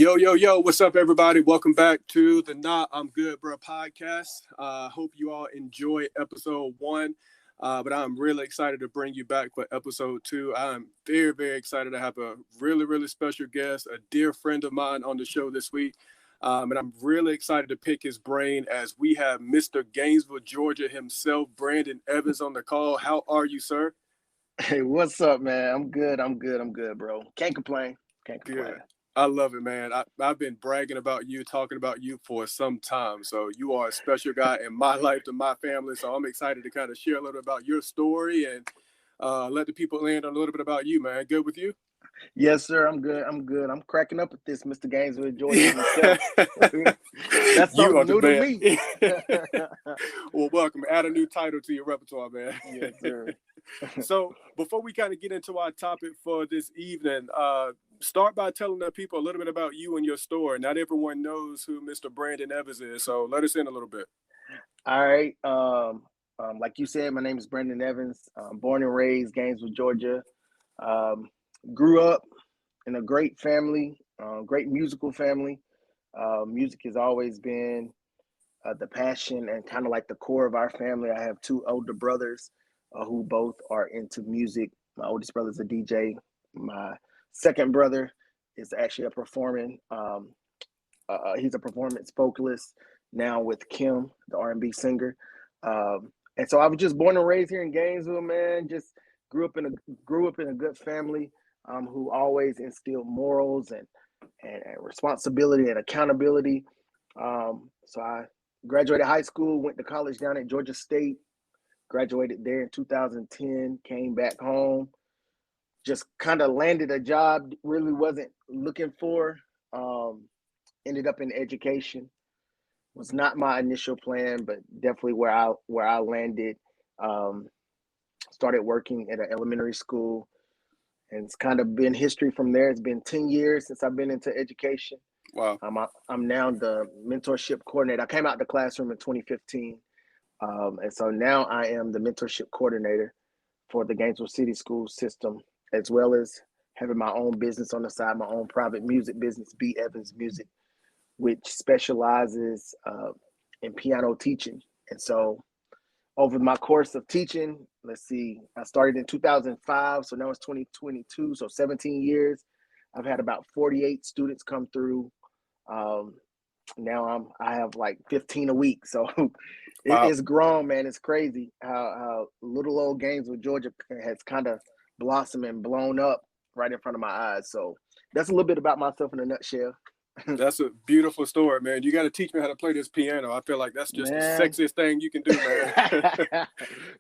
Yo, yo, yo, what's up, everybody? Welcome back to the Nah, I'm Good, Bro podcast. Hope you all enjoy episode one, but I'm really excited to bring you back for episode two. I'm very, very excited to have a really, really special guest, a dear friend of mine on the show this week. And I'm really excited to pick his brain as we have Mr. Gainesville, Georgia himself, Brandon Evans, on the call. How are you, sir? Hey, what's up, man? I'm good, bro. Can't complain. Can't Good. complain. I love it, man. I've been bragging about you, talking about you for some time. So you are a special guy in my life, to my family. So I'm excited to kind of share a little bit about your story and let the people in on a little bit about you, man. Good with you? Yes, sir. I'm good. I'm cracking up at this, Mr. Gainesville, Georgia himself. That's You something are the new to me. man. Well, welcome. Add a new title to your repertoire, man. Yes, sir. So before we kind of get into our topic for this evening, start by telling the people a little bit about you and your story. Not everyone knows who Mr. Brandon Evans is, so let us in a little bit. All right. Like you said, my name is Brandon Evans. Born and raised Gainesville, Georgia. Um, Grew up in a great family, great musical family. Music has always been the passion and kind of like the core of our family. I have two older brothers who both are into music. My oldest brother is a DJ. My second brother is actually a performing. He's a performance vocalist now with Kim, the R&B singer. And so I was just born and raised here in Gainesville, man. Just grew up in a good family who always instilled morals and responsibility and accountability. So I graduated high school, went to college down at Georgia State, graduated there in 2010, came back home, just kind of landed a job really wasn't looking for. Ended up in education. Was not my initial plan, but definitely where I landed. Um, Started working at an elementary school, and it's kind of been history from there. It's been 10 years since I've been into education. Wow. I'm now the mentorship coordinator. I came out the classroom in 2015. And so now I am the mentorship coordinator for the Gainesville City School system, as well as having my own business on the side, my own private music business, B. Evans Music, which specializes in piano teaching. And so over my course of teaching, let's see, I started in 2005, so now it's 2022, so 17 years. I've had about 48 students come through. Now I have like 15 a week, so Wow. it's grown, man. It's crazy how little old Gainesville, Georgia has kind of blossomed and blown up right in front of my eyes. So that's a little bit about myself in a nutshell. That's a beautiful story, man. You got to teach me how to play this piano. I feel like that's just the Man, sexiest thing you can do, man.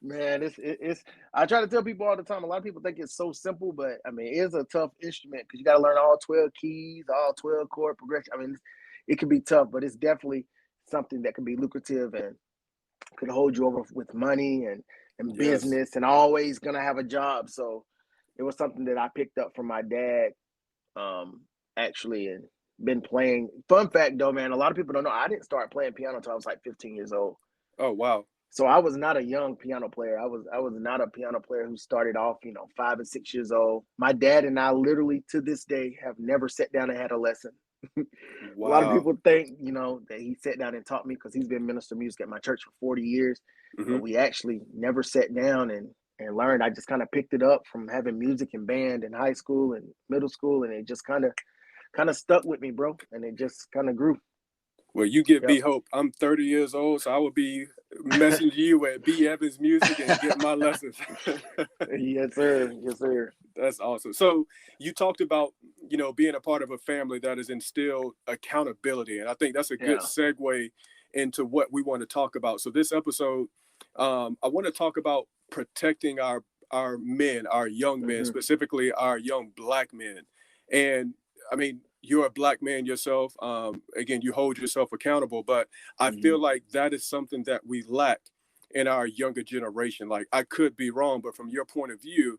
man, it's. I try to tell people all the time. A lot of people think it's so simple, but I mean, it is a tough instrument because you got to learn all 12 keys, all 12 chord progression. I mean, it can be tough, but it's definitely something that can be lucrative and could hold you over with money and Yes. business, and always gonna have a job. So it was something that I picked up from my dad, actually, and been playing. Fun fact though, man, a lot of people don't know I didn't start playing piano until I was like 15 years old. Oh, wow. So I was not a young piano player. I was not a piano player who started off, 5 and 6 years old. My dad and I literally to this day have never sat down and had a lesson. A lot of Wow. people think, that he sat down and taught me because he's been minister of music at my church for 40 years. Hmm. But we actually never sat down and learned. I just kind of picked it up from having music and band in high school and middle school, and it just kind of stuck with me, bro. And it just kind of grew. Well, you give Yep. me hope. I'm 30 years old, so I will be messaging you at B. Evans Music and get my lessons. Yes, sir. Yes, sir. That's awesome. So you talked about, being a part of a family that has instilled accountability. And I think that's a good Yeah. segue into what we want to talk about. So this episode, I want to talk about protecting our men, our young men, Hmm. specifically our young Black men. And I mean, you're a Black man yourself. Again, you hold yourself accountable, but I Hmm. feel like that is something that we lack in our younger generation. Like, I could be wrong, but from your point of view,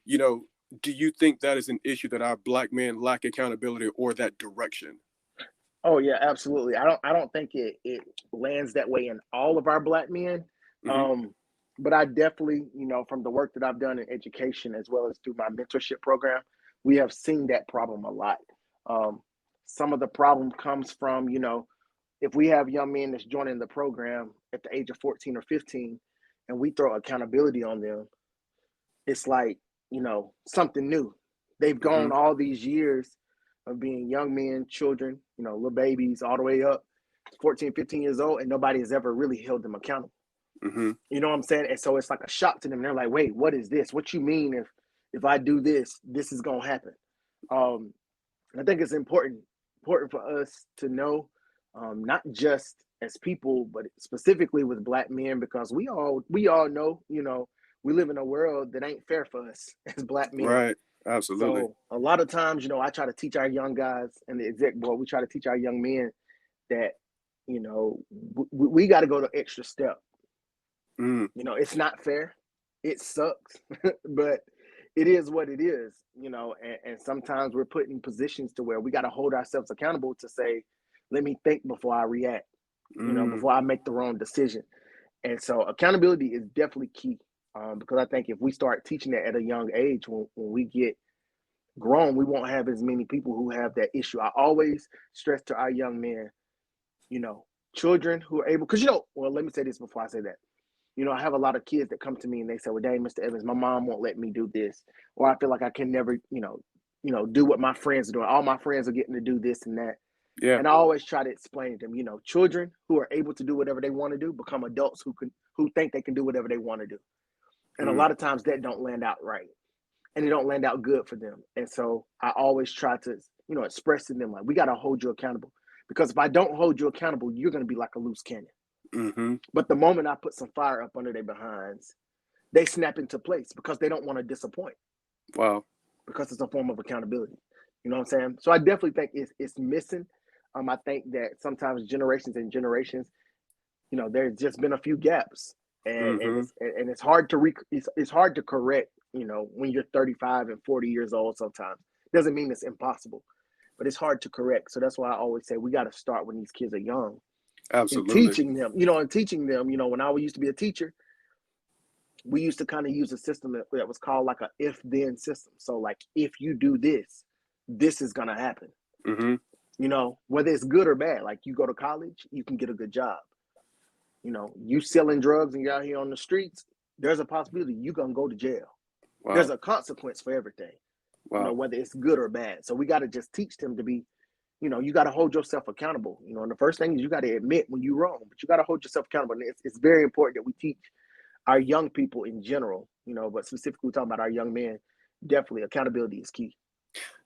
you know, do you think that is an issue that our Black men lack accountability or that direction? Oh yeah, absolutely. I don't think it lands that way in all of our Black men. Hmm. Um, but I definitely, from the work that I've done in education as well as through my mentorship program, we have seen that problem a lot. Um, some of the problem comes from, if we have young men that's joining the program at the age of 14 or 15 and we throw accountability on them, it's like, something new. They've Mm-hmm. gone all these years of being young men, children, little babies, all the way up 14, 15 years old, and nobody has ever really held them accountable. Mm-hmm. You know what I'm saying? And so it's like a shock to them. They're like, wait, what is this? What you mean if I do this, this is gonna happen? I think it's important for us to know, not just as people, but specifically with Black men, because we all know, we live in a world that ain't fair for us as Black men. Right. Absolutely. So a lot of times, I try to teach our young guys and the exec board, we try to teach our young men that, we got to go the extra step. Mm. It's not fair. It sucks, but it is what it is, and sometimes we're put in positions to where we got to hold ourselves accountable to say, let me think before I react, before I make the wrong decision. And so accountability is definitely key, because I think if we start teaching that at a young age, when we get grown, we won't have as many people who have that issue. I always stress to our young men, children who are able, because, well, let me say this before I say that. I have a lot of kids that come to me and they say, well, dang, Mr. Evans, my mom won't let me do this. Or I feel like I can never, do what my friends are doing. All my friends are getting to do this and that. Yeah. And I always try to explain to them, children who are able to do whatever they want to do become adults who think they can do whatever they want to do. And a lot of times that don't land out right. And it don't land out good for them. And so I always try to, express to them, like, we got to hold you accountable. Because if I don't hold you accountable, you're going to be like a loose cannon. Mm-hmm. But the moment I put some fire up under their behinds, they snap into place because they don't want to disappoint. Wow. Because it's a form of accountability. You know what I'm saying? So I definitely think it's missing. I think that sometimes generations and generations, there's just been a few gaps, and it's hard to it's hard to correct. When you're 35 and 40 years old, sometimes doesn't mean it's impossible, but it's hard to correct. So that's why I always say we got to start when these kids are young. Absolutely. And teaching them, when I used to be a teacher, we used to kind of use a system that was called like a if-then system. So like, if you do this, this is going to happen. Mm-hmm. Whether it's good or bad, like you go to college, you can get a good job. You selling drugs and you're out here on the streets, there's a possibility you're going to go to jail. Wow. There's a consequence for everything, wow. Whether it's good or bad. So we got to just teach them to be, you got to hold yourself accountable. And the first thing is you got to admit when you're wrong, but you got to hold yourself accountable. And it's very important that we teach our young people in general, but specifically we're talking about our young men. Definitely accountability is key.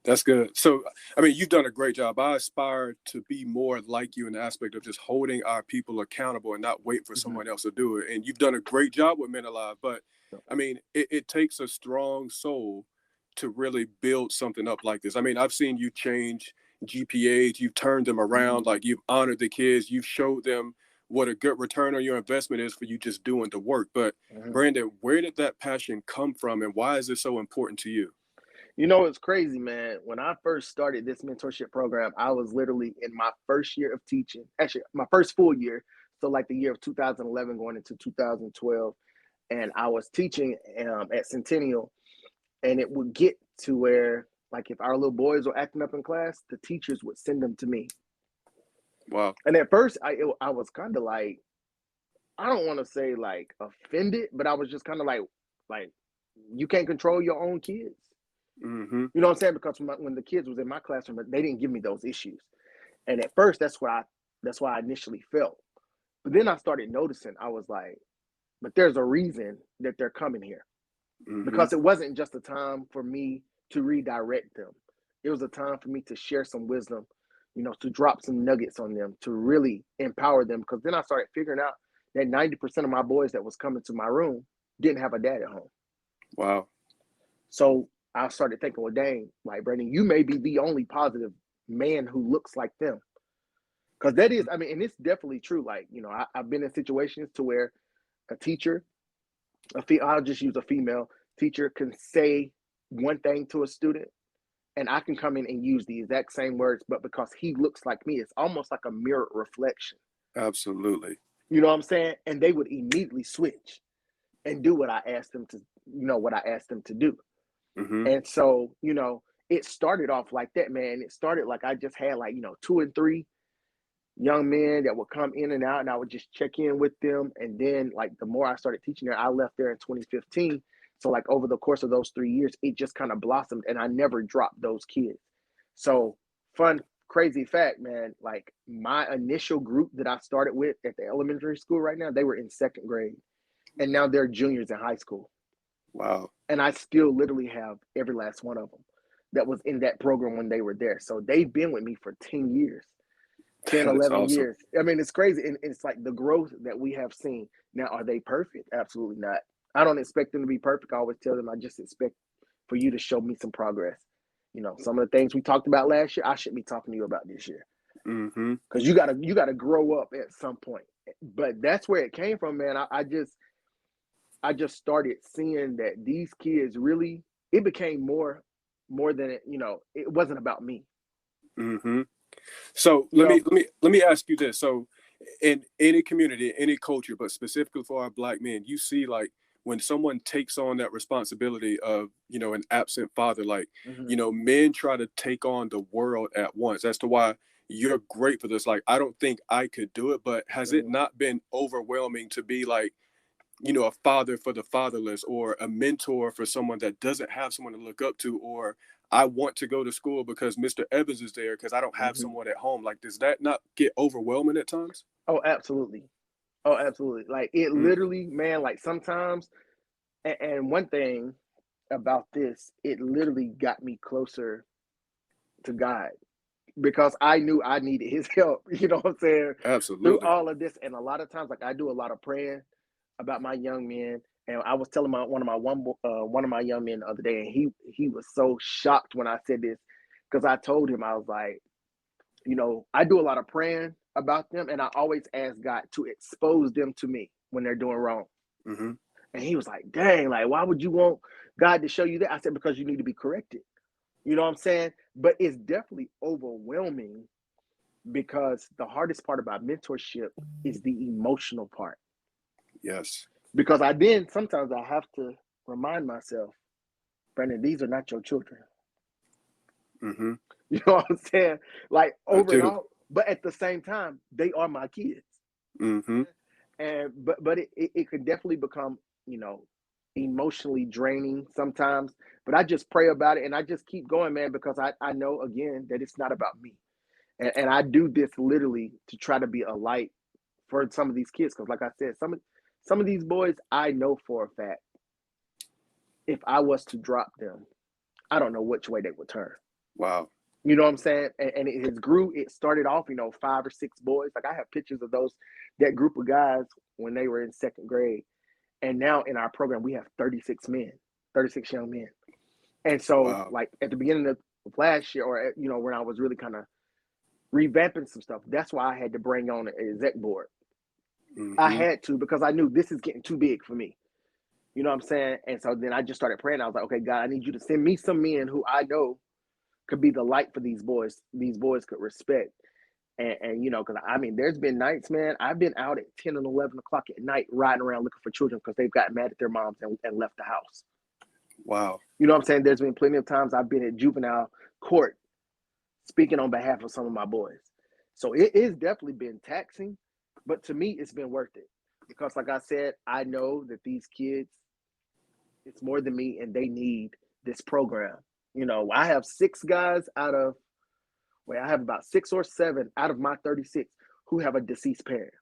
That's good. So, I mean, you've done a great job. I aspire to be more like you in the aspect of just holding our people accountable and not wait for someone else to do it. And you've done a great job with Men Alive. But, I mean, it takes a strong soul to really build something up like this. I mean, I've seen you change GPAs. You've turned them around. Like, you've honored the kids. You've showed them what a good return on your investment is for you just doing the work. But, Brandon, where did that passion come from, and why is it so important to you? It's crazy, man. When I first started this mentorship program, I was literally in my first year of teaching, actually my first full year. So like the year of 2011 going into 2012. And I was teaching at Centennial, and it would get to where, like, if our little boys were acting up in class, the teachers would send them to me. Wow. And at first I was kind of like, I don't want to say like offended, but I was just kind of like, you can't control your own kids. Mm-hmm. You know what I'm saying? Because when the kids was in my classroom, they didn't give me those issues. And at first, that's why I initially felt. But then I started noticing, I was like, but there's a reason that they're coming here. Because it wasn't just a time for me to redirect them. It was a time for me to share some wisdom, to drop some nuggets on them, to really empower them. Because then I started figuring out that 90% of my boys that was coming to my room didn't have a dad at home. Wow. So I started thinking, well, dang, like, Brandon, you may be the only positive man who looks like them. Because that is, I mean, and it's definitely true. Like, I've been in situations to where a teacher, I'll just use a female teacher, can say one thing to a student, and I can come in and use the exact same words, but because he looks like me, it's almost like a mirror reflection. Absolutely. You know what I'm saying? And they would immediately switch and do what I asked them to, what I asked them to do. And so, it started off like that, man. It started like I just had like, 2 and 3 young men that would come in and out, and I would just check in with them. And then like the more I started teaching there, I left there in 2015. So like over the course of those 3 years, it just kind of blossomed, and I never dropped those kids. So fun, crazy fact, man, like my initial group that I started with at the elementary school right now, they were in 2nd grade, and now they're juniors in high school. Wow. And I still literally have every last one of them that was in that program when they were there. So they've been with me for 10 years, 10, That is 11 awesome. years. I mean, it's crazy. And it's like the growth that we have seen. Now, are they perfect? Absolutely not. I don't expect them to be perfect. I always tell them, I just expect for you to show me some progress. Some of the things we talked about last year, I should be talking to you about this year. Mm-hmm. Because you gotta grow up at some point. But that's where it came from, man. I just started seeing that these kids really, it became more than it wasn't about me. Mm-hmm. So You know, let me ask you this. So in any community, any culture, but specifically for our Black men, you see like when someone takes on that responsibility of, an absent father, like, mm-hmm, men try to take on the world at once. As to why you're great for this. Like, I don't think I could do it, but has it mm-hmm. not been overwhelming to be like, a father for the fatherless, or a mentor for someone that doesn't have someone to look up to, or I want to go to school because Mr. Evans is there because I don't have Mm-hmm. someone at home. Like, does that not get overwhelming at times? Oh, absolutely. Oh, absolutely. Like it Mm, literally, man, like sometimes, and one thing about this, it literally got me closer to God because I knew I needed his help, you know what I'm saying? Through absolutely. all of this. And a lot of times, like I do a lot of praying about my young men. And I was telling one of my young men the other day, and he was so shocked when I said this because I told him, I was like, I do a lot of praying about them, and I always ask God to expose them to me when they're doing wrong. Hmm. And he was like, dang, like, why would you want God to show you that? I said, because you need to be corrected. You know what I'm saying? But it's definitely overwhelming because the hardest part about mentorship is the emotional part. Yes. Because then sometimes I have to remind myself, Brandon, these are not your children. Hmm. You know what I'm saying? Like I over and do. out. But at the same time, they are my kids. Hmm. And but it could definitely become, you know, emotionally draining sometimes. But I just pray about it and I just keep going, man, because I know again that it's not about me. And I do this literally to try to be a light for some of these kids. Because like I said, some of these boys I know for a fact, if I was to drop them, I don't know which way they would turn. Wow. You know what I'm saying? And it has grew. It started off, 5 or 6 boys. Like I have pictures of that group of guys when they were in 2nd grade. And now in our program, we have 36 men, 36 young men. And so, Wow. like at the beginning of last year, or when I was really kind of revamping some stuff, that's why I had to bring on an exec board. I Hmm. had to because I knew this is getting too big for me. You know what I'm saying? And so then I just started praying. I was like, okay, God, I need you to send me some men who I know could be the light for these boys. These boys could respect. And because I mean, there's been nights, man, I've been out at 10 and 11 o'clock at night riding around looking for children because they've got mad at their moms and left the house. Wow. You know what I'm saying? There's been plenty of times I've been at juvenile court speaking on behalf of some of my boys. So it is definitely been taxing, but to me, it's been worth it because, like I said, I know that these kids, it's more than me, and they need this program. I have 6 guys I have about 6 or 7 out of my 36 who have a deceased parent.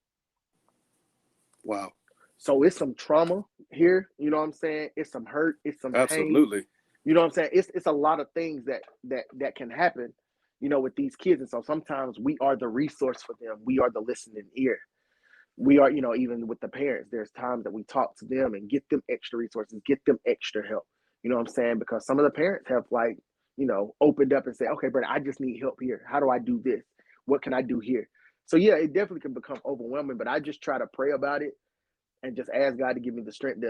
Wow. So it's some trauma here, you know what I'm saying? It's some hurt, it's some pain. Absolutely. You know what I'm saying? It's a lot of things that can happen, with these kids. And so sometimes we are the resource for them. We are the listening ear. We are, even with the parents, there's times that we talk to them and get them extra resources, get them extra help. You know what I'm saying? Because some of the parents have opened up and said, okay, Brett, I just need help here. How do I do this? What can I do here? So yeah, it definitely can become overwhelming, but I just try to pray about it and just ask God to give me the strength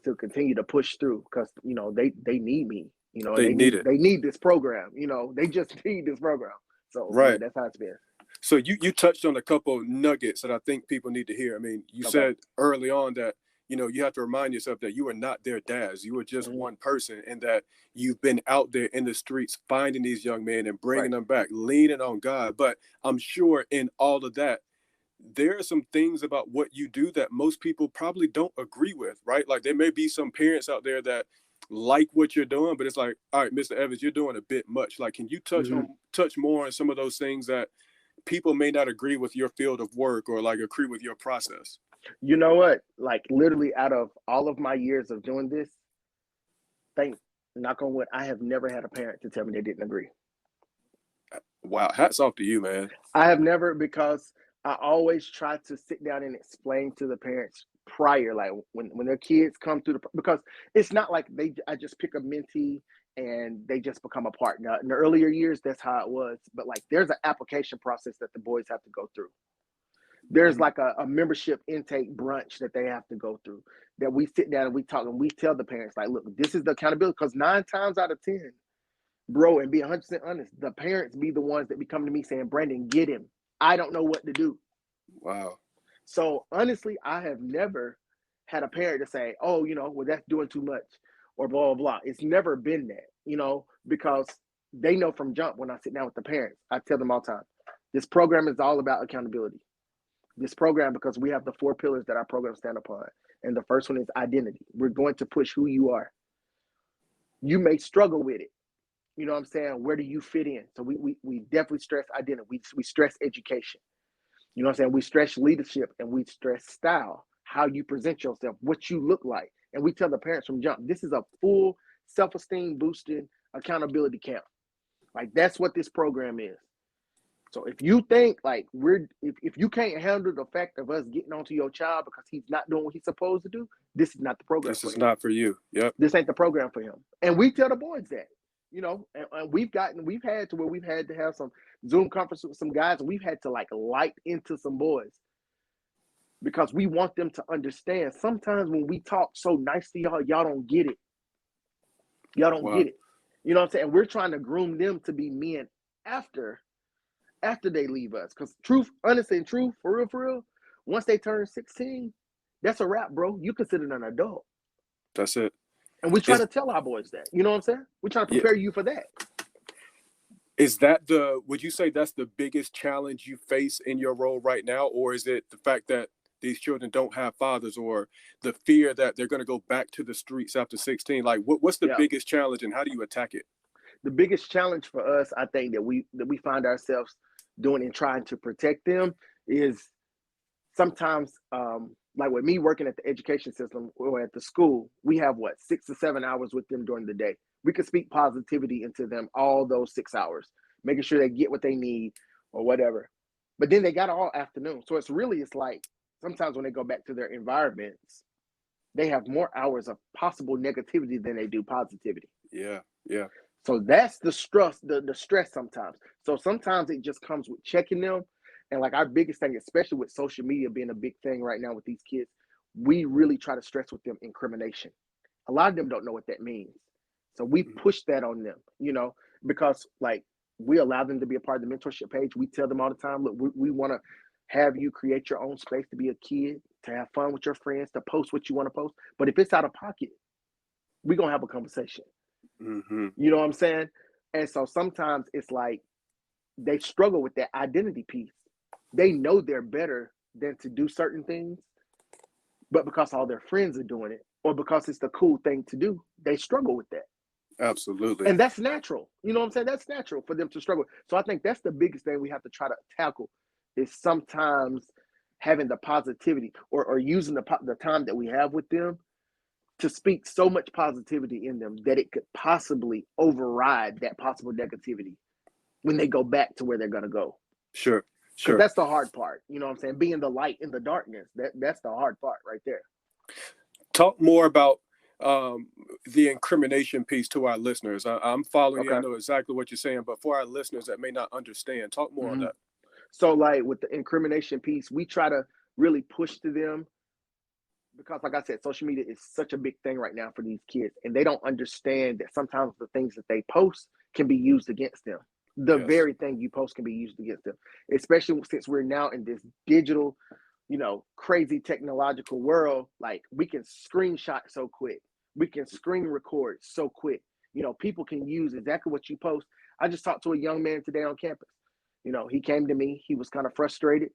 to continue to push through because they need me, and They need it. they need this program, they just need this program. So yeah, Right. that's how it's been. So you touched on a couple nuggets that I think people need to hear. I mean, you Okay. said early on that you have to remind yourself that you are not their dads. You are just Mhm. one person, and that you've been out there in the streets finding these young men and bringing Right. them back, leaning on God. But I'm sure in all of that, there are some things about what you do that most people probably don't agree with, right? Like there may be some parents out there that like what you're doing, but it's like, all right, Mr. Evans, you're doing a bit much. Like, can you Mhm. touch more on some of those things that people may not agree with your field of work or like agree with your process? You know what? Like literally out of all of my years of doing this, thank knock on wood, I have never had a parent to tell me they didn't agree. Wow, hats off to you, man. I have never, because I always try to sit down and explain to the parents prior, like when their kids come through because it's not like I just pick a mentee and they just become a part. Now, in the earlier years, that's how it was, but like there's an application process that the boys have to go through. There's Mhm. like a membership intake brunch that they have to go through, that we sit down and we talk and we tell the parents, like, look, this is the accountability, because 9 times out of 10, bro, and be 100% honest, the parents be the ones that be coming to me saying, Brandon, get him. I don't know what to do. Wow. So honestly, I have never had a parent to say, oh, well, that's doing too much or blah, blah, blah. It's never been that, because they know from jump when I sit down with the parents, I tell them all the time, this program is all about accountability. This program, because we have the 4 pillars that our program stand upon. And the first one is identity. We're going to push who you are. You may struggle with it. You know what I'm saying? Where do you fit in? So we definitely stress identity. We stress education. You know what I'm saying? We stress leadership and we stress style, how you present yourself, what you look like. And we tell the parents from jump, this is a full self-esteem boosting accountability camp. Like that's what this program is. So if you think like if you can't handle the fact of us getting onto your child because he's not doing what he's supposed to do, this is not the program This for is him. not for you. Yep. This ain't the program for him. And we tell the boys that, and we've had to where we've had to have some Zoom conference with some guys, and we've had to like light into some boys because we want them to understand. Sometimes when we talk so nice to y'all don't get it. Y'all don't Wow. get it. You know what I'm saying? We're trying to groom them to be men after they leave us. Because truth, honestly and truth, for real, once they turn 16, that's a wrap, bro. You considered an adult. That's it. And we try Is to tell our boys that. You know what I'm saying? We try to yeah. prepare you for that. Is would you say that's the biggest challenge you face in your role right now? Or is it the fact that these children don't have fathers, or the fear that they're going to go back to the streets after 16? Like what's the Yeah. biggest challenge and how do you attack it? The biggest challenge for us, I think, that we find ourselves doing and trying to protect them is sometimes like with me working at the education system or at the school, we have 6 to 7 hours with them during the day. We can speak positivity into them all those 6 hours, making sure they get what they need or whatever. But then they got all afternoon. So it's like sometimes when they go back to their environments, they have more hours of possible negativity than they do positivity. Yeah. Yeah. So that's the stress, the stress sometimes. So sometimes it just comes with checking them. And like our biggest thing, especially with social media being a big thing right now with these kids, we really try to stress with them incrimination. A lot of them don't know what that means. So we Mhm. push that on them, because like we allow them to be a part of the mentorship page. We tell them all the time, look, we want to have you create your own space to be a kid, to have fun with your friends, to post what you want to post. But if it's out of pocket, we're going to have a conversation. Mm-hmm. You know what I'm saying? And so sometimes it's like they struggle with that identity piece. They know they're better than to do certain things, but because all their friends are doing it, or because it's the cool thing to do, they struggle with that. Absolutely. And that's natural. You know what I'm saying? That's natural for them to struggle. So I think that's the biggest thing we have to try to tackle is sometimes having the positivity or using the time that we have with them to speak so much positivity in them that it could possibly override that possible negativity when they go back to where they're going to go. Sure. Because Sure. that's the hard part. You know what I'm saying? Being the light in the darkness. That's the hard part right there. Talk more about the incrimination piece to our listeners. I'm following you. I Okay. know exactly what you're saying, but for our listeners that may not understand, talk more on Mm-hmm. that. So, like with the incrimination piece, we try to really push to them because, like I said, social media is such a big thing right now for these kids, and they don't understand that sometimes the things that they post can be used against them. The Yes. very thing you post can be used against them, especially since we're now in this digital crazy technological world, like we can screenshot so quick. We can screen record so quick. People can use exactly what you post. I just talked to a young man today on campus. He came to me. He was kind of frustrated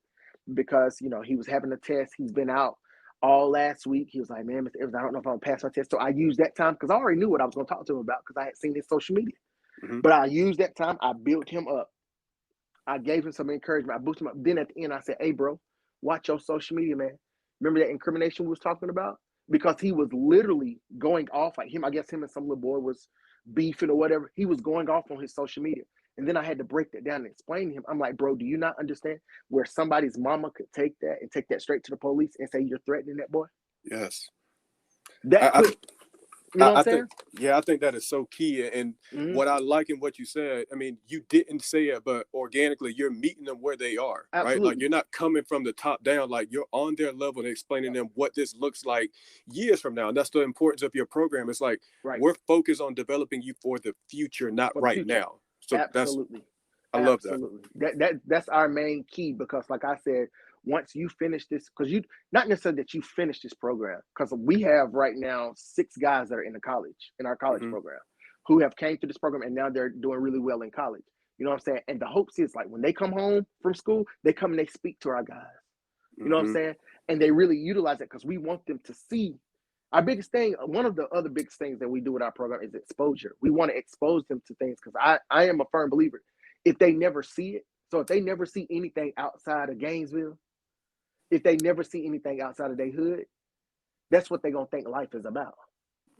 because, he was having a test. He's been out all last week. He was like, man, Mr. Evans, I don't know if I'm going to pass my test. So I used that time because I already knew what I was going to talk to him about because I had seen his social media. Mm-hmm. But I used that time. I built him up. I gave him some encouragement. I boosted him up. Then at the end, I said, hey, bro, watch your social media, man. Remember that incrimination we was talking about? Because he was literally going off like him. I guess him and some little boy was beefing or whatever. He was going off on his social media. And then I had to break that down and explain to him. I'm like, bro, do you not understand where somebody's mama could take that and take that straight to the police and say you're threatening that boy? Yes. That quick. You know what I'm saying? I think that is so key. And what I like in what you said, I mean, you didn't say it, but organically you're meeting them where they are, Absolutely. right? Like you're not coming from the top down, like you're on their level and explaining them what this looks like years from now. And that's the importance of your program. It's like we're focused on developing you for the future, not right now. So absolutely. I love that. That's our main key because like I said, once you finish this, because you not necessarily that you finish this program, because we have right now 6 guys that are in our college program, who have came through this program and now they're doing really well in college. You know what I'm saying? And the hopes is like when they come home from school, they come and they speak to our guys. You know what I'm saying? And they really utilize it because we want them to see. Our biggest thing, one of the other biggest things that we do with our program is exposure. We want to expose them to things because I am a firm believer. If they never see it, so if they never see anything outside of Gainesville, if they never see anything outside of their hood, that's what they're going to think life is about.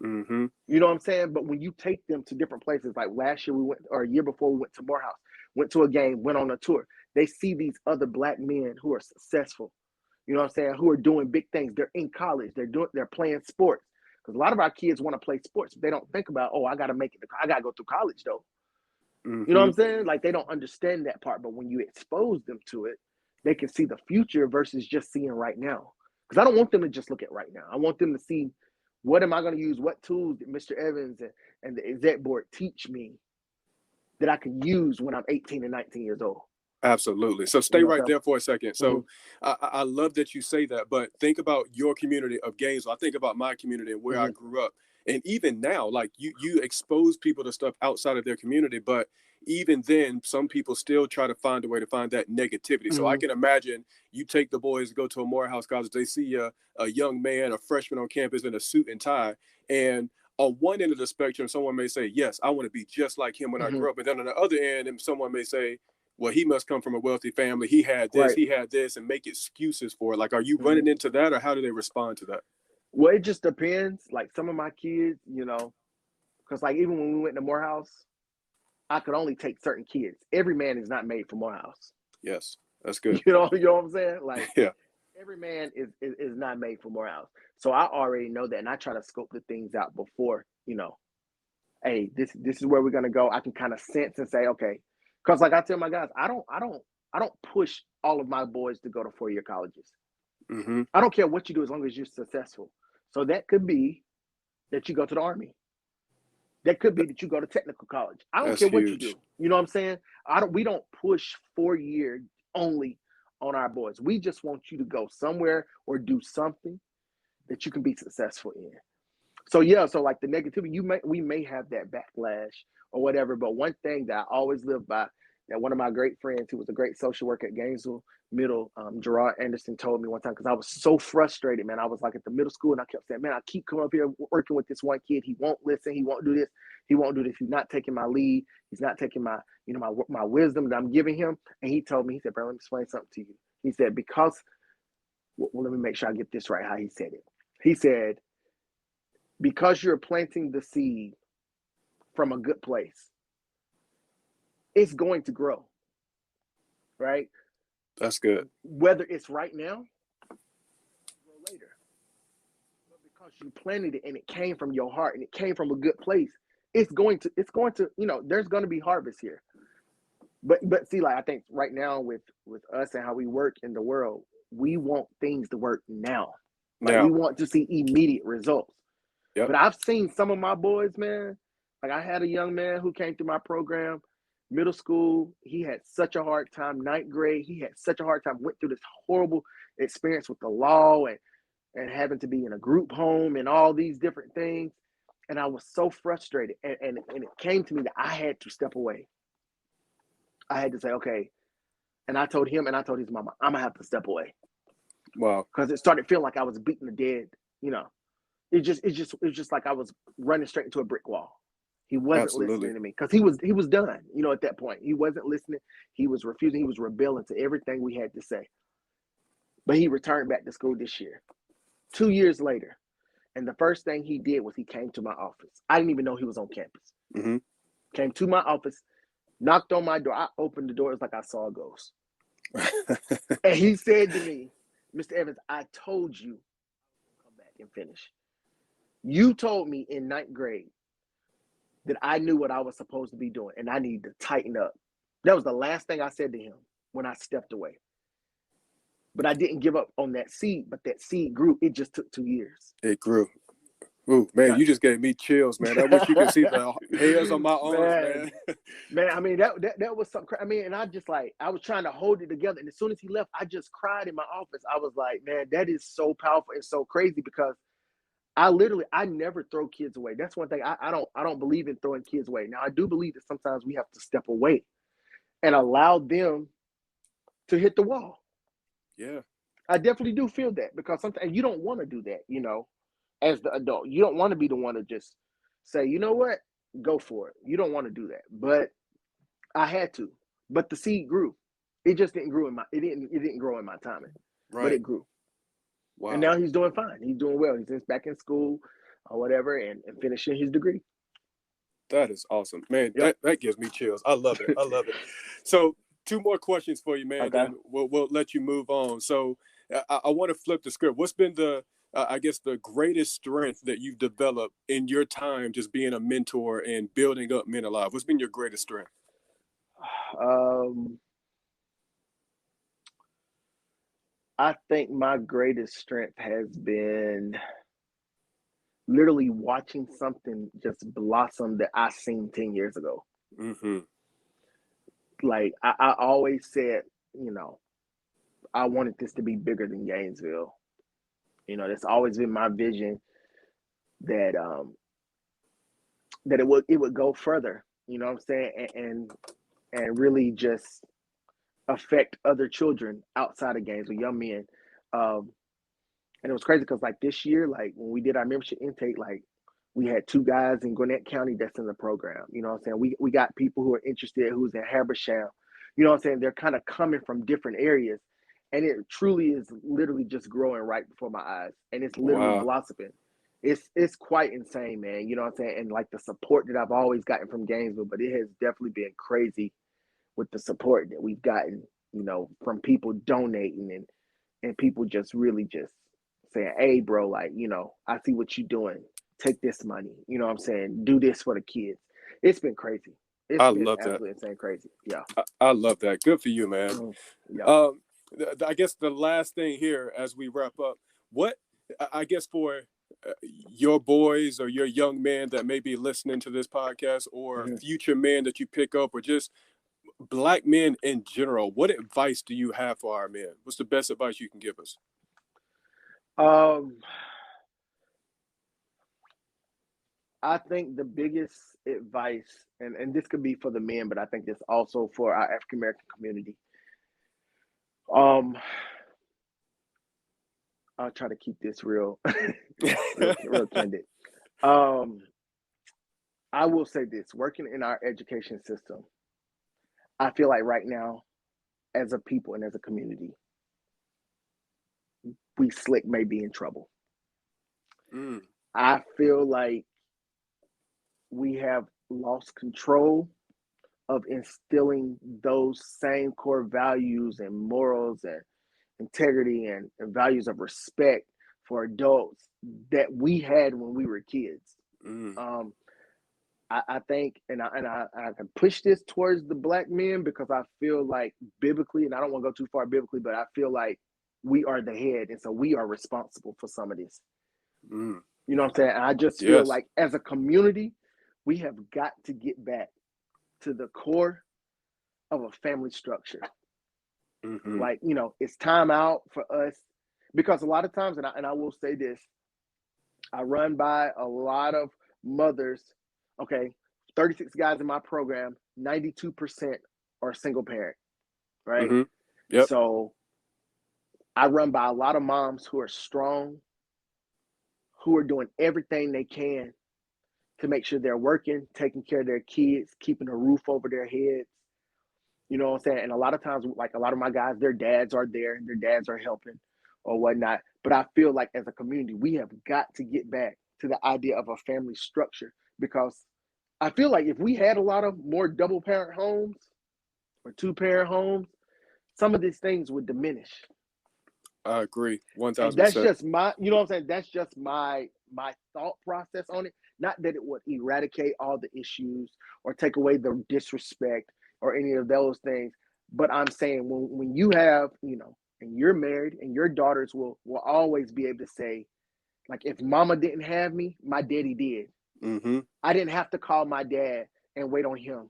Mm-hmm. You know what I'm saying? But when you take them to different places, like last year or a year before we went to Morehouse, went to a game, went on a tour, they see these other Black men who are successful, you know what I'm saying, who are doing big things. They're in college. They're playing sports. Because a lot of our kids want to play sports, but they don't think about, I got to make it. I got to go through college, though. You know what I'm saying? Like they don't understand that part. But when you expose them to it, they can see the future versus just seeing right now. Because I don't want them to just look at right now. I want them to see, what am I going to use? What tools did Mr. Evans and the exec board teach me that I can use when I'm 18 and 19 years old? Absolutely. So stay right there for a second. So I love that you say that, but think about your community of Gainesville. I think about my community and where I grew up. And even now, like you expose people to stuff outside of their community, but even then, some people still try to find a way to find that negativity. So I can imagine you take the boys to go to a Morehouse college, they see a young man, a freshman on campus in a suit and tie, and on one end of the spectrum, someone may say, yes, I want to be just like him when I grew up. And then on the other end, someone may say, well, he must come from a wealthy family. He had this, and make excuses for it. Like, are you running into that, or how do they respond to that? Well, it just depends. Like some of my kids, because like even when we went to Morehouse, I could only take certain kids. Every man is not made for Morehouse. Yes, that's good. You know what I'm saying? Like, yeah, every man is not made for Morehouse. So I already know that, and I try to scope the things out before, hey, this is where we're gonna go. I can kind of sense and say, okay, because like I tell my guys, I don't push all of my boys to go to 4-year colleges. I don't care what you do as long as you're successful. So that could be that you go to the Army. That could be that you go to technical college. I don't care what you do. You know what I'm saying? We don't push 4-year only on our boys. We just want you to go somewhere or do something that you can be successful in. So so like the negativity, we may have that backlash or whatever. But one thing that I always live by, that one of my great friends who was a great social worker at Gainesville Middle, Gerard Anderson, told me one time, because I was so frustrated, man. I was like at the middle school and I kept saying, man, I keep coming up here working with this one kid. He won't listen. He won't do this. He won't do this. He's not taking my lead. He's not taking my wisdom that I'm giving him. And he told me, he said, bro, let me explain something to you. He said, let me make sure I get this right, how he said it. He said, because you're planting the seed from a good place, it's going to grow, right? That's good. Whether it's right now or later. But because you planted it and it came from your heart and it came from a good place, it's going to, there's going to be harvest here. But see, like I think right now with us and how we work in the world, we want things to work now. Like we want to see immediate results. Yep. But I've seen some of my boys, man. Like I had a young man who came through my program, middle school. He had such a hard time, 9th grade. He had such a hard time, went through this horrible experience with the law and having to be in a group home and all these different things. And I was so frustrated. And it came to me that I had to step away. I had to say, okay. And I told him and I told his mama, I'm going to have to step away. Wow. Because it started feeling like I was beating the dead, you know. It was just like I was running straight into a brick wall. He wasn't listening to me because he was done, you know, at that point. He wasn't listening. He was refusing. He was rebelling to everything we had to say. But he returned back to school this year, 2 years later. And the first thing he did was he came to my office. I didn't even know he was on campus. Mm-hmm. Came to my office, knocked on my door. I opened the door. It was like I saw a ghost. And he said to me, Mr. Evans, I told you to come back and finish. You told me in 9th grade that I knew what I was supposed to be doing and I needed to tighten up. That was the last thing I said to him when I stepped away. But I didn't give up on that seed, but that seed grew. It just took 2 years. It grew. Ooh, man, you just gave me chills, man. I wish you could see the hairs on my arms, man. Man, I mean, that was something. I mean, and I just like, I was trying to hold it together. And as soon as he left, I just cried in my office. I was like, man, that is so powerful and so crazy because I never throw kids away. That's one thing. I don't believe in throwing kids away. Now, I do believe that sometimes we have to step away and allow them to hit the wall. Yeah. I definitely do feel that because sometimes you don't want to do that, you know, as the adult. You don't want to be the one to just say, you know what, go for it. You don't want to do that. But I had to. But the seed grew. It just didn't grow it didn't grow in my timing. Right. But it grew. Wow. And now he's doing fine. He's doing well. He's back in school or whatever and finishing his degree. That is awesome. Man, yep. that gives me chills. I love it. I love it. So 2 more questions for you, man. Okay. Then we'll let you move on. So I want to flip the script. What's been the greatest strength that you've developed in your time just being a mentor and building up Men Alive? What's been your greatest strength? I think my greatest strength has been literally watching something just blossom that I seen 10 years ago. Mm-hmm. Like I always said, you know, I wanted this to be bigger than Gainesville. You know, that's always been my vision that that it would go further, you know what I'm saying, and really just affect other children outside of Gainesville, young men. And it was crazy because like this year, like when we did our membership intake, like we had 2 guys in Gwinnett County that's in the program. You know what I'm saying? We got people who are interested who's in Habersham. You know what I'm saying? They're kind of coming from different areas. And it truly is literally just growing right before my eyes. And it's literally blossoming. It's quite insane, man. You know what I'm saying? And like the support that I've always gotten from Gainesville, but it has definitely been crazy with the support that we've gotten, you know, from people donating and people just really just saying, hey, bro, like, you know, I see what you're doing. Take this money. You know what I'm saying? Do this for the kids. It's been crazy. It's I been love absolutely insane crazy. Yeah. I love that. Good for you, man. Yeah. I guess the last thing here as we wrap up, what I guess for your boys or your young men that may be listening to this podcast or future men that you pick up or just Black men in general, what advice do you have for our men? What's the best advice you can give us? I think the biggest advice, and this could be for the men, but I think this also for our African American community. I'll try to keep this real candid. I will say this: working in our education system, I feel like right now, as a people and as a community, we slick may be in trouble. I feel like we have lost control of instilling those same core values and morals and integrity and values of respect for adults that we had when we were kids. I think, and I can push this towards the Black men because I feel like biblically, and I don't want to go too far biblically, but I feel like we are the head, and so we are responsible for some of this. You know what I'm saying? I just feel like as a community, we have got to get back to the core of a family structure. Like, you know, it's time out for us because a lot of times, and I will say this, I run by a lot of mothers. Okay, 36 guys in my program, 92% are single parent, right? Mm-hmm. Yep. So I run by a lot of moms who are strong, who are doing everything they can to make sure they're working, taking care of their kids, keeping a roof over their heads. You know what I'm saying? And a lot of times, like a lot of my guys, their dads are there, their dads are helping or whatnot. But I feel like as a community, we have got to get back to the idea of a family structure, because I feel like if we had a lot of more double parent homes or two parent homes, some of these things would diminish. I agree. And that's 1000%. just my, you know what I'm saying? That's just my thought process on it. Not that it would eradicate all the issues or take away the disrespect or any of those things, but I'm saying when you have, you know, and you're married and your daughters will always be able to say, like, if mama didn't have me, my daddy did. Mm-hmm. I didn't have to call my dad and wait on him.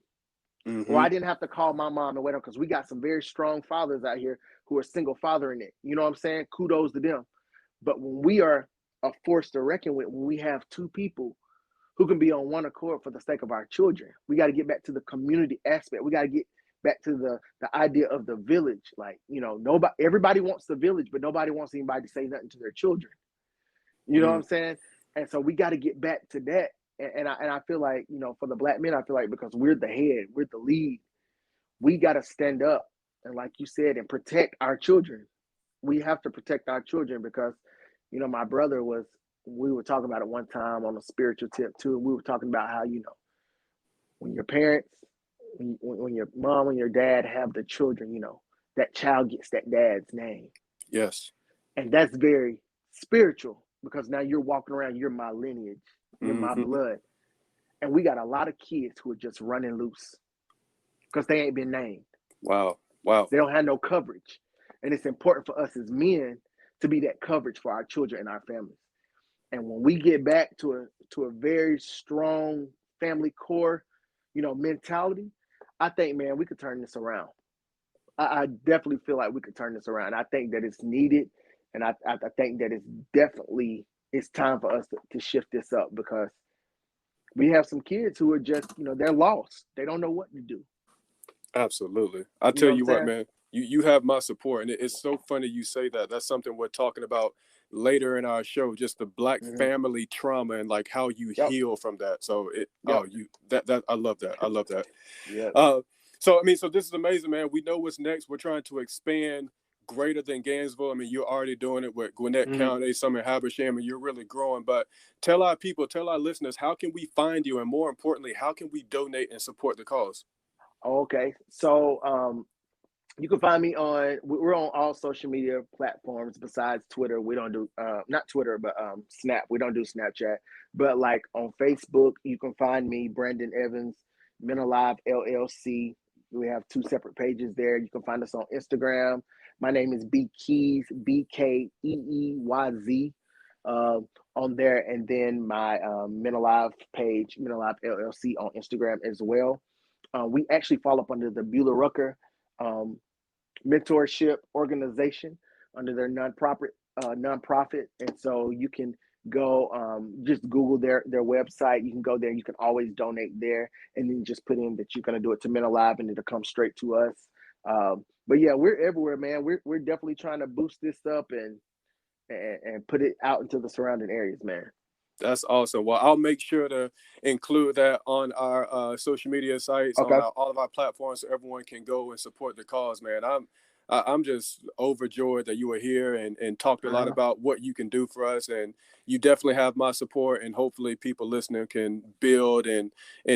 Or Mm-hmm. I didn't have to call my mom and wait on, because we got some very strong fathers out here who are single fathering it. You know what I'm saying? Kudos to them. But when we are a force to reckon with, when we have two people who can be on one accord for the sake of our children, we got to get back to the community aspect. We got to get back to the idea of the village. Like, you know, everybody wants the village, but nobody wants anybody to say nothing to their children. You know what I'm saying? And so we got to get back to that. And I feel like, you know, for the Black men, I feel like because we're the head, we're the lead, we got to stand up and, like you said, and protect our children. We have to protect our children because, you know, my brother we were talking about it one time on a spiritual tip too. We were talking about how, you know, when your parents, when your mom and your dad have the children, you know, that child gets that dad's name. Yes. And that's very spiritual, because now you're walking around, you're my lineage, you're my Mm-hmm. blood. And we got a lot of kids who are just running loose because they ain't been named. Wow. Wow. They don't have no coverage. And it's important for us as men to be that coverage for our children and our families. And when we get back to a very strong family core, you know, mentality, I think, man, we could turn this around. I definitely feel like we could turn this around. I think that it's needed. And I think that it's time for us to shift this up, because we have some kids who are just, you know, they're lost. They don't know what to do. Absolutely. I You know tell what I'm you what, saying? man, you have my support. And it's so funny you say that. That's something we're talking about later in our show, just the Black Mm-hmm. family trauma and like how you Yep. heal from that. So Yep. that I love that. I love that. Yep. So I mean, so this is amazing, man. We know what's next. We're trying to expand greater than Gainesville. I mean, you're already doing it with Gwinnett Mm-hmm. County, some in Habersham, and you're really growing. But tell our people, tell our listeners, how can we find you? And more importantly, how can we donate and support the cause? Okay. So you can find me we're on all social media platforms besides Twitter. We don't do not Twitter, but Snap. We don't do Snapchat. But like on Facebook, you can find me, Brandon Evans, Men Alive LLC. We have two separate pages there. You can find us on Instagram. My name is B Keys, BKEEYZ, on there. And then my Men Alive page, Men Alive LLC on Instagram as well. We actually fall up under the Beulah Rucker Mentorship Organization under their nonprofit. And so you can go just Google their website. You can go there. You can always donate there, and then just put in that you're going to do it to Men Alive, and it'll come straight to us. But yeah, we're everywhere, man. We're definitely trying to boost this up and put it out into the surrounding areas, man. That's awesome. Well, I'll make sure to include that on our social media sites, Okay. on all of our platforms, so everyone can go and support the cause, man. I'm just overjoyed that you were here and talked a lot about what you can do for us. And you definitely have my support, and hopefully people listening can build and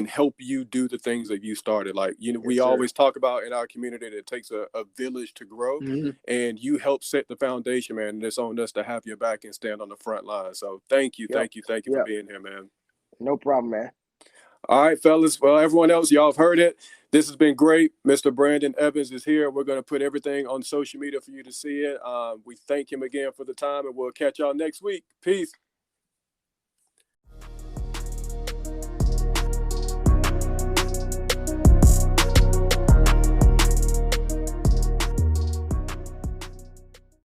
help you do the things that you started. Like, you know, Yes, we sir. always talk about in our community that it takes a village to grow, and you help set the foundation, man. And it's on us to have your back and stand on the front line. So thank you. Yep. Thank you for being here, man. No problem, man. All right, fellas. Well, everyone else, y'all have heard it. This has been great. Mr. Brandon Evans is here. We're going to put everything on social media for you to see it. We thank him again for the time, and we'll catch y'all next week. Peace.